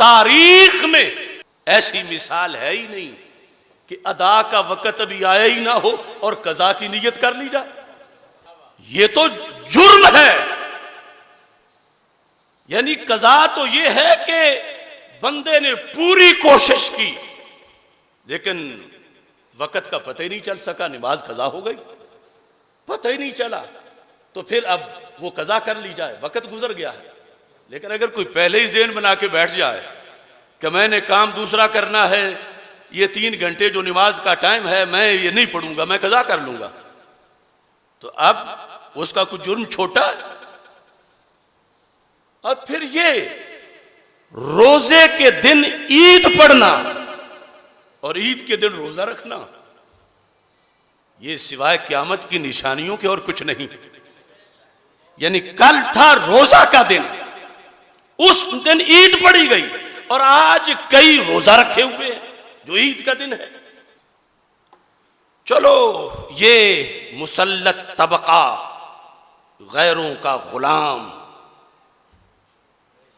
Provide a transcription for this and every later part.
तारीख में ऐसी मिसाल है ही नहीं कि अदा का वक्त अभी आया ही ना हो और कजा की नीयत कर ली जाए। ये तो जुर्म है। यानी कजा तो ये है कि बंदे ने पूरी कोशिश की लेकिन वक्त का पता ही नहीं चल सका, नमाज कजा हो गई, पता ही नहीं चला, तो फिर अब वो कजा कर ली जाए, वक्त गुजर गया है। लेकिन अगर कोई पहले ही ज़हन बना के बैठ जाए कि मैंने काम दूसरा करना है, ये 3 घंटे जो नमाज का टाइम है मैं ये नहीं पढ़ूंगा, मैं कजा कर लूंगा, तो अब उसका कुछ जुर्म छोटा है। और फिर ये रोजे के दिन ईद पढ़ना और ईद के दिन रोजा रखना, ये सिवाय क़यामत की निशानियों के और कुछ नहीं। यानी कल था रोजा का दिन, उस दिन ईद पढ़ी गई और आज कई रोजा रखे हुए हैं जो ईद का दिन है। चलो ये मुसल्लत तबका, गैरों का गुलाम,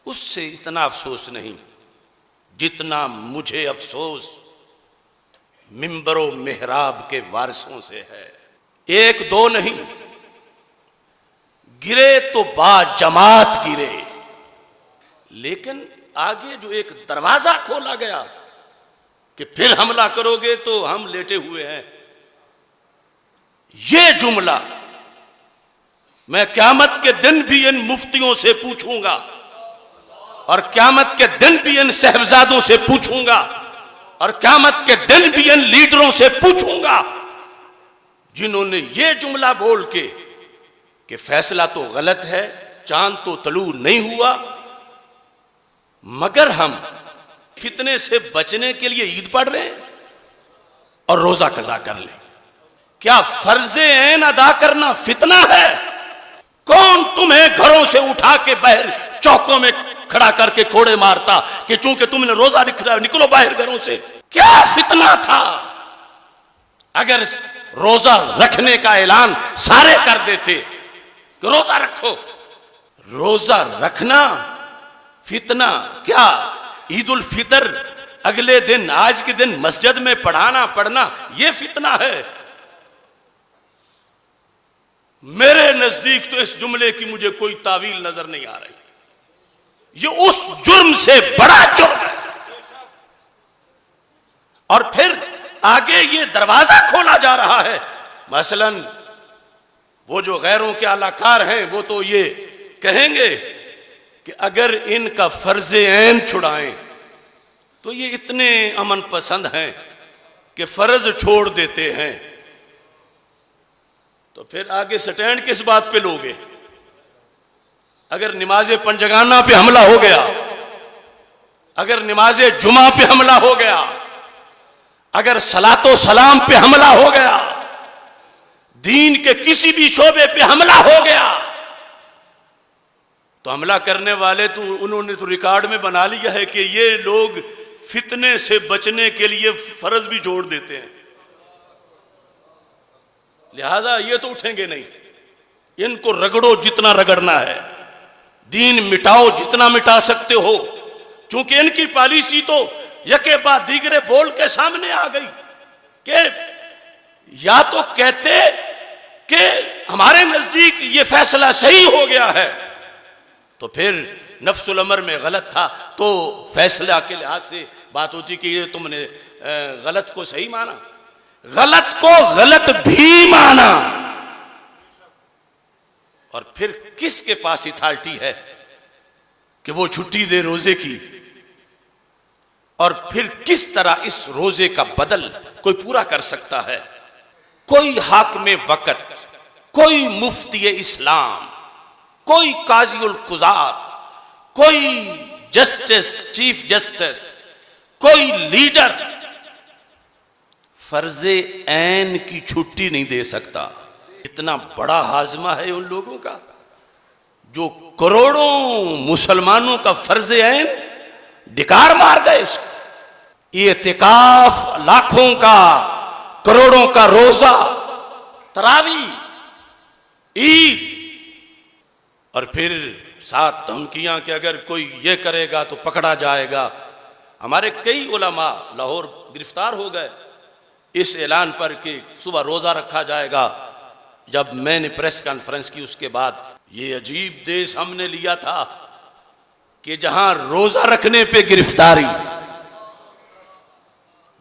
उससे इतना अफसोस नहीं जितना मुझे अफसोस मिंबरो मेहराब के वारिसों से है। 1-2 नहीं, गिरे तो बाजमात गिरे, लेकिन आगे जो एक दरवाजा खोला गया कि फिर हमला करोगे तो हम लेटे हुए हैं, ये जुमला मैं क़यामत के दिन भी इन मुफ्तियों से पूछूंगा और क़यामत के दिन भी इन साहबजादों से पूछूंगा और क़यामत के दिन भी इन लीडरों से पूछूंगा जिन्होंने ये जुमला बोल के कि फैसला तो गलत है, चांद तो तलू नहीं हुआ, मगर हम फितने से बचने के लिए ईद पढ़ रहे हैं और रोजा कजा कर लें। क्या फर्जे ऐन अदा करना फितना है? कौन तुम्हें घरों से उठा के बाहर चौकों में खड़ा करके कोड़े मारता कि चूंकि तुमने रोजा रखा, निकलो बाहर घरों से? क्या फितना था? अगर रोजा रखने का ऐलान सारे कर देते कि रोजा रखो, रोजा रखना फितना क्या? ईद उल फितर अगले दिन, आज के दिन मस्जिद में पढ़ना यह फितना है? मेरे नजदीक तो इस जुमले की मुझे कोई तावील नजर नहीं आ रही। ये उस जुर्म से बड़ा जुर्म है। और फिर आगे ये दरवाजा खोला जा रहा है। मसलन वो जो गैरों के आलाकार हैं वो तो ये कहेंगे कि अगर इनका फर्जे ऐन छुड़ाएं तो ये इतने अमन पसंद हैं कि फर्ज छोड़ देते हैं। तो फिर आगे स्टैंड किस बात पे लोगे? अगर नमाज पंजगाना पे हमला हो गया, अगर नमाज जुमा पे हमला हो गया, अगर सलातो सलाम पे हमला हो गया, दीन के किसी भी शोबे पे हमला हो गया, तो हमला करने वाले तो उन्होंने तो रिकॉर्ड में बना लिया है कि ये लोग फितने से बचने के लिए फर्ज भी छोड़ देते हैं, लिहाजा ये तो उठेंगे नहीं। इनको रगड़ो जितना रगड़ना है, दीन मिटाओ जितना मिटा सकते हो, क्योंकि इनकी पॉलिसी तो यके बाद दीगरे बोल के सामने आ गई कि या तो कहते कि हमारे नजदीक ये फैसला सही हो गया है, तो फिर नफ्सुल अमर में गलत था तो फैसला के लिहाज से बात होती कि ये तुमने गलत को सही माना, गलत को गलत भी माना। और फिर किसके पास अथॉरिटी है कि वो छुट्टी दे रोजे की? और फिर किस तरह इस रोजे का बदल कोई पूरा कर सकता है? कोई हाकिम वक्त, कोई मुफ्ती इस्लाम, कोई काजी उल कुज़ात, कोई जस्टिस, चीफ जस्टिस, कोई लीडर फर्जे ऐन की छुट्टी नहीं दे सकता। इतना बड़ा हाजमा है उन लोगों का जो करोड़ों मुसलमानों का फर्जे ऐन डिकार मार गए। इत्तिकाफ लाखों का, करोड़ों का रोजा, तरावी, ईद, और फिर साथ धमकियां कि अगर कोई ये करेगा तो पकड़ा जाएगा। हमारे कई उलमा लाहौर गिरफ्तार हो गए इस ऐलान पर कि सुबह रोजा रखा जाएगा। जब मैंने प्रेस कॉन्फ्रेंस की उसके बाद, ये अजीब देश हमने लिया था कि जहां रोजा रखने पे गिरफ्तारी,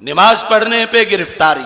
नमाज पढ़ने पे गिरफ्तारी,